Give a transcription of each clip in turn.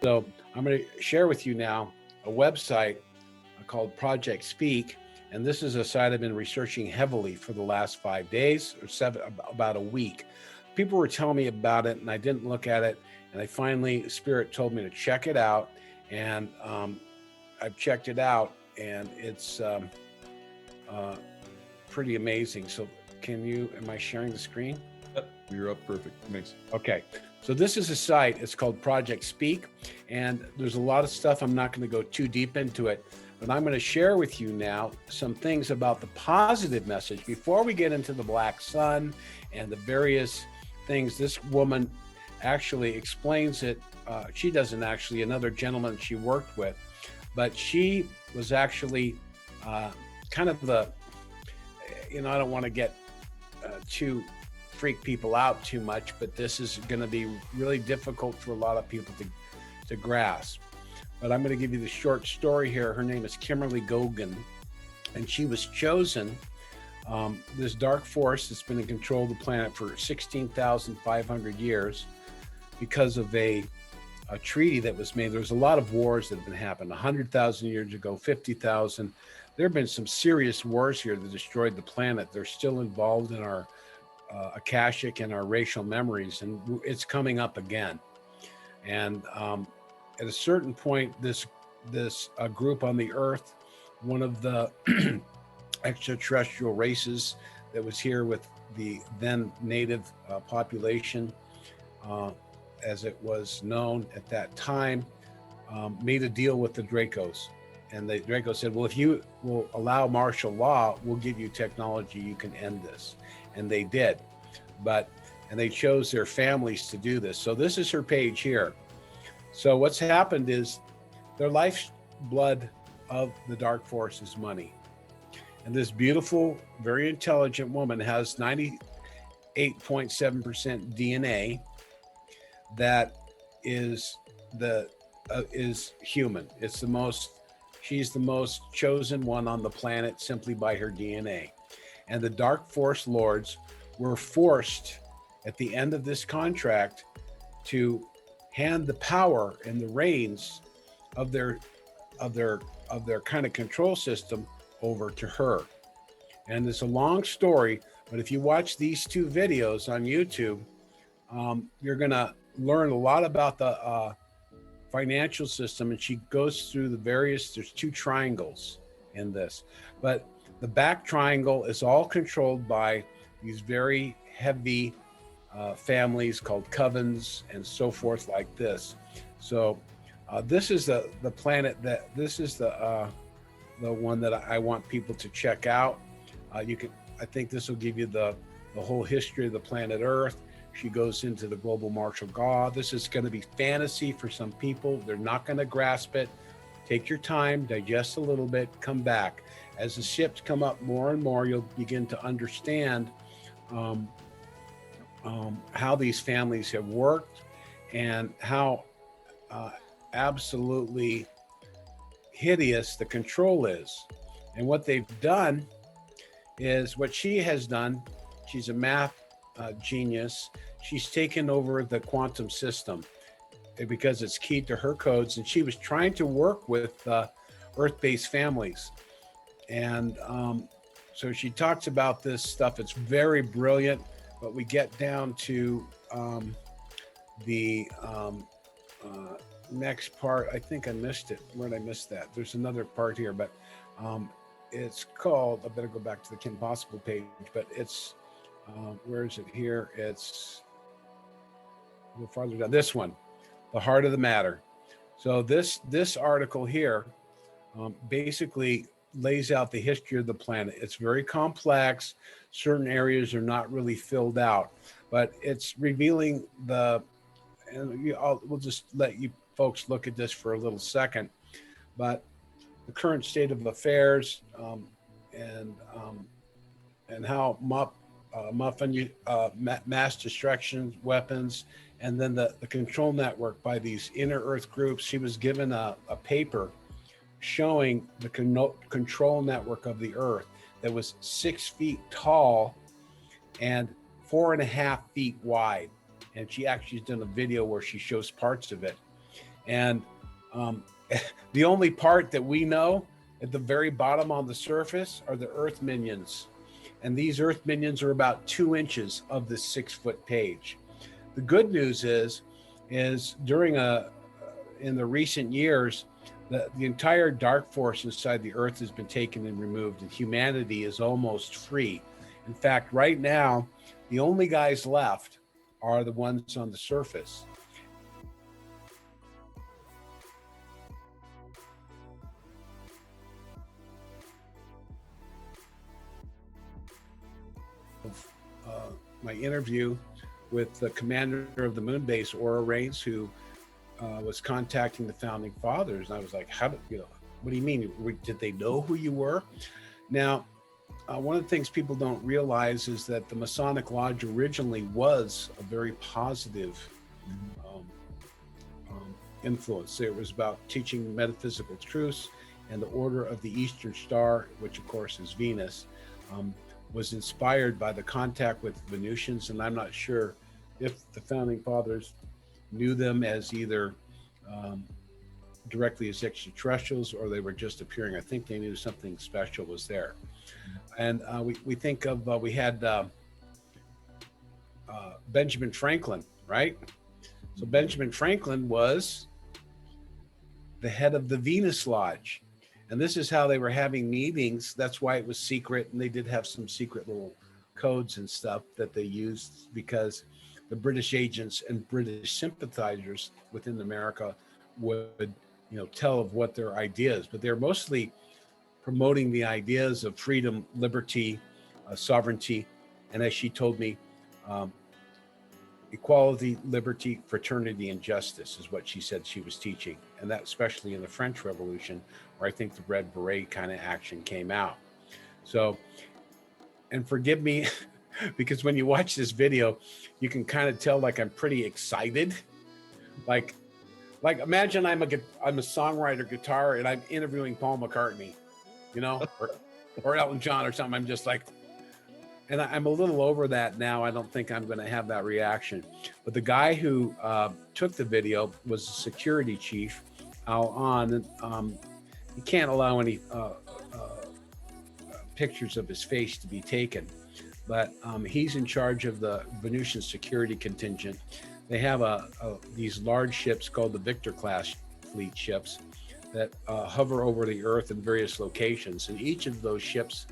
So I'm going to share with you now a website called Project Speak. And this is a site I've been researching heavily for the last 5 days or about a week. People were telling me about it and I didn't look at it. And I finally, Spirit told me to check it out. And I've checked it out and it's uh, pretty amazing. So am I sharing the screen? Yep, you're up perfect. Thanks. Okay, so this is a site, it's called Project Speak, and there's a lot of stuff, I'm not going to go too deep into it, but I'm going to share with you now some things about the positive message before we get into the black sun and the various things. This woman actually explains it. She doesn't actually, another gentleman she worked with, but she was actually kind of I don't want to get too freak people out too much, but this is going to be really difficult for a lot of people to grasp. But I'm going to give you the short story here. Her name is Kimberly Goguen, and she was chosen, this dark force that's been in control of the planet for 16,500 years because of a treaty that was made. There's a lot of wars that have been happening 100,000 years ago, 50,000. There have been some serious wars here that destroyed the planet. They're still involved in our Akashic and our racial memories, and it's coming up again. And at a certain point, this group on the Earth, one of the extraterrestrial races that was here with the then native population, as it was known at that time, made a deal with the Dracos. And the Draco said, well, if you will allow martial law, we'll give you technology, you can end this. And they did, and they chose their families to do this. So this is her page here. So what's happened is their lifeblood of the dark force is money. And this beautiful, very intelligent woman has 98.7% DNA that is human. She's the most chosen one on the planet simply by her DNA. And the Dark Force Lords were forced at the end of this contract to hand the power and the reins of their kind of control system over to her. And it's a long story, but if you watch these two videos on YouTube, you're gonna learn a lot about the financial system, and she goes through there's two triangles in this, but the back triangle is all controlled by these very heavy families called covens and so forth like this. So this is the planet this is the one that I want people to check out. I think this will give you the whole history of the planet Earth. She goes into the global martial law. This is going to be fantasy for some people. They're not going to grasp it. Take your time, digest a little bit, come back. As the ships come up more and more, you'll begin to understand how these families have worked and how absolutely hideous the control is. And what they've done is what she has done. She's a math genius. She's taken over the quantum system because it's key to her codes. And she was trying to work with Earth-based families. And so she talks about this stuff. It's very brilliant, but we get down to the next part. I think I missed it. Where did I miss that? There's another part here, but it's called, I better go back to the Kim Possible page, but it's, where is it here? It's a little farther down. This one, The Heart of the Matter. So this article here basically lays out the history of the planet. It's very complex. Certain areas are not really filled out, but it's revealing we'll just let you folks look at this for a little second, but the current state of affairs and how mass destruction weapons, and then the control network by these inner Earth groups. She was given a paper showing the control network of the Earth that was 6 feet tall and 4.5 feet wide. And she actually has done a video where she shows parts of it. And um, the only part that we know at the very bottom on the surface are the Earth minions. And these Earth minions are about 2 inches of this 6-foot page. The good news is during in the recent years, the entire dark force inside the Earth has been taken and removed, and humanity is almost free. In fact, right now, the only guys left are the ones on the surface. My interview with the commander of the moon base, Aura Reigns, who was contacting the founding fathers, and I was like, "How what do you mean? Did they know who you were?" Now, one of the things people don't realize is that the Masonic Lodge originally was a very positive um, influence. It was about teaching metaphysical truths, and the Order of the Eastern Star, which of course is Venus, was inspired by the contact with Venusians, and I'm not sure if the founding fathers knew them as either directly as extraterrestrials or they were just appearing. I think they knew something special was there. And we think of, we had Benjamin Franklin, right? So Benjamin Franklin was the head of the Venus Lodge. And this is how they were having meetings. That's why it was secret. And they did have some secret little codes and stuff that they used, because the British agents and British sympathizers within America would, tell of what their ideas, but they're mostly promoting the ideas of freedom, liberty, sovereignty. And as she told me, equality, liberty, fraternity, and justice is what she said she was teaching. And that especially in the French Revolution, where I think the Red Beret kind of action came out. So, and forgive me, because when you watch this video, you can kind of tell like I'm pretty excited. Like imagine I'm a songwriter, guitar, and I'm interviewing Paul McCartney, or Elton John or something. I'm just like, and I'm a little over that now. I don't think I'm going to have that reaction. But the guy who took the video was the security chief, Al On. He can't allow any pictures of his face to be taken, but he's in charge of the Venusian security contingent. They have these large ships called the Victor class fleet ships that hover over the Earth in various locations. And each of those ships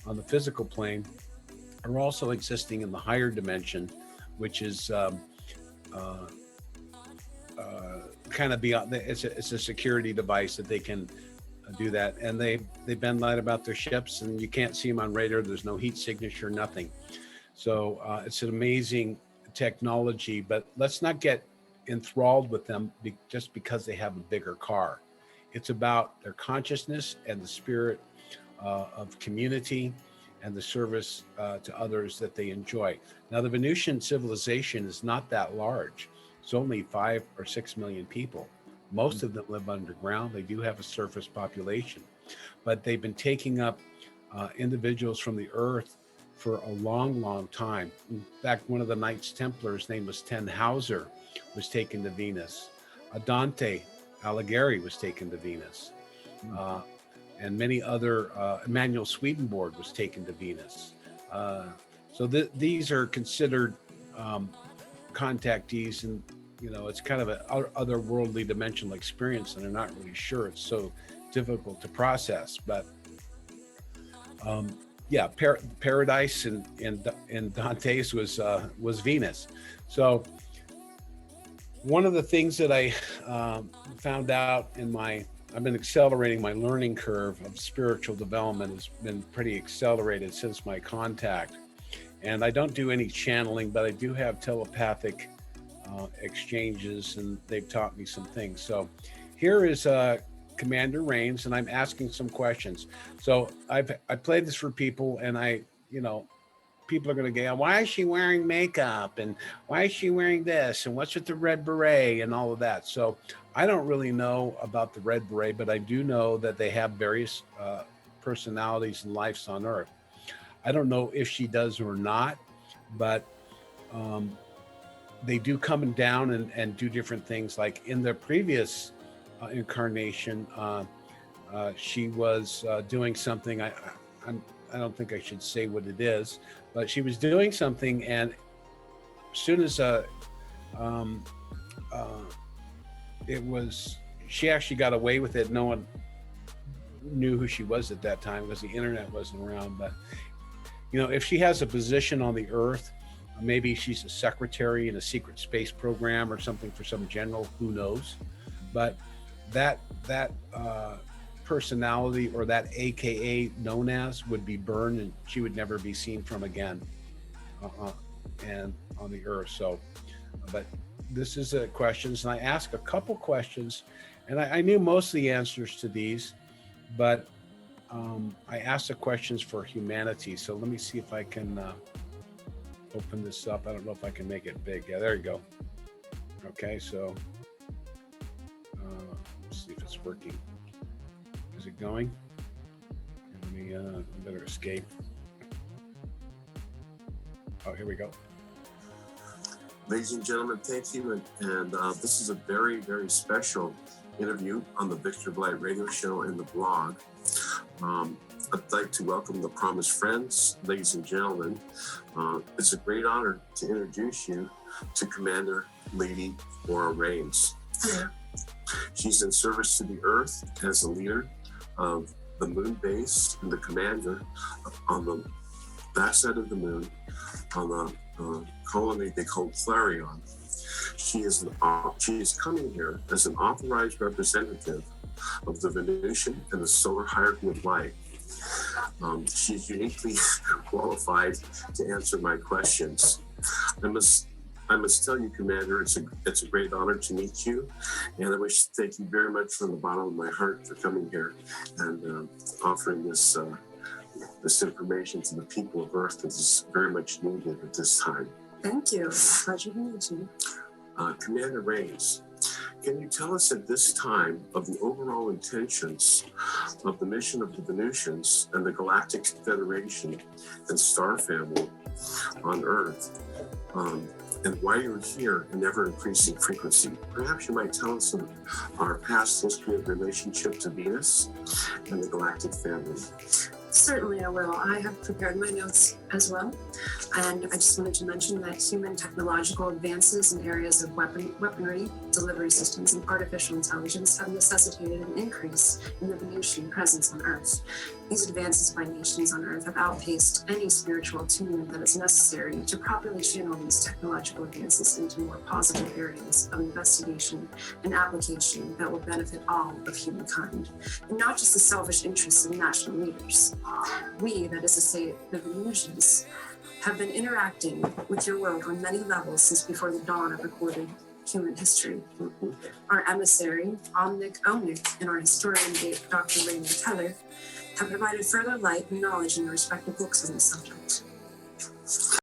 on the physical plane are also existing in the higher dimension, which is kind of beyond. It's a security device that they can do that. And they've been lied about their ships, and you can't see them on radar. There's no heat signature, nothing. So it's an amazing technology, but let's not get enthralled with them just because they have a bigger car. It's about their consciousness and the spirit of community and the service to others that they enjoy. Now, the Venusian civilization is not that large. It's only 5 or 6 million people. Most of them live underground. They do have a surface population, but they've been taking up individuals from the Earth for a long, long time. In fact, one of the Knights Templars, name was Tannhauser, was taken to Venus. Dante Alighieri was taken to Venus. And many other, Emanuel Swedenborg was taken to Venus. So these are considered contactees, and it's kind of an otherworldly dimensional experience, and they're not really sure. It's so difficult to process. But yeah, paradise in Dante's was Venus. So one of the things that I found out I've been accelerating my learning curve of spiritual development has been pretty accelerated since my contact. And I don't do any channeling, but I do have telepathic exchanges, and they've taught me some things. So here is Commander Reigns, and I'm asking some questions. So I played this for people, and people are going to go, why is she wearing makeup? And why is she wearing this? And what's with the red beret and all of that? So I don't really know about the red beret, but I do know that they have various personalities and lives on Earth. I don't know if she does or not, but they do come down and do different things. Like in the previous incarnation, she was doing something. I don't think I should say what it is, but she was doing something, and as soon as she actually got away with it. No one knew who she was at that time because the internet wasn't around. But if she has a position on the earth, maybe she's a secretary in a secret space program or something for some general, who knows. But that personality, or that AKA known as, would be burned, and she would never be seen from again and on the earth. So, but this is questions, and I asked a couple questions, and I knew most of the answers to these, but I asked the questions for humanity. So let me see if I can open this up. I don't know if I can make it big. Yeah, there you go. Okay, so let's see if it's working. Is it going? Let me I better escape. Oh, here we go. Ladies and gentlemen, thank you. And this is a very, very special interview on the Victor Blight radio show and the blog. I'd like to welcome the promised friends, ladies and gentlemen. It's a great honor to introduce you to Commander Lady Laura Rains. Yeah. She's in service to the Earth as the leader of the moon base and the commander on the backside of the moon on the colony they call Clarion. She is coming here as an authorized representative of the Venusian and the solar hierarchy of light. She's uniquely qualified to answer my questions. I must tell you, Commander, it's a great honor to meet you, and I wish to thank you very much from the bottom of my heart for coming here and offering this information to the people of Earth that is very much needed at this time. Thank you. Pleasure to meet you. Commander Rains, can you tell us at this time of the overall intentions of the mission of the Venusians and the Galactic Federation and Star Family on Earth, and why you're here in ever-increasing frequency? Perhaps you might tell us of our past history of relationship to Venus and the Galactic Family. Certainly I will. I have prepared my notes as well. And I just wanted to mention that human technological advances in areas of weaponry, delivery systems, and artificial intelligence have necessitated an increase in the Venusian presence on Earth. These advances by nations on Earth have outpaced any spiritual attunement that is necessary to properly channel these technological advances into more positive areas of investigation and application that will benefit all of humankind, and not just the selfish interests of national leaders. We, that is to say, the Venusians, have been interacting with your world on many levels since before the dawn of recorded human history. Our emissary, Omnic Omnic, and our historian, Dr. Raymond Teller, have provided further light and knowledge in their respective books on this subject.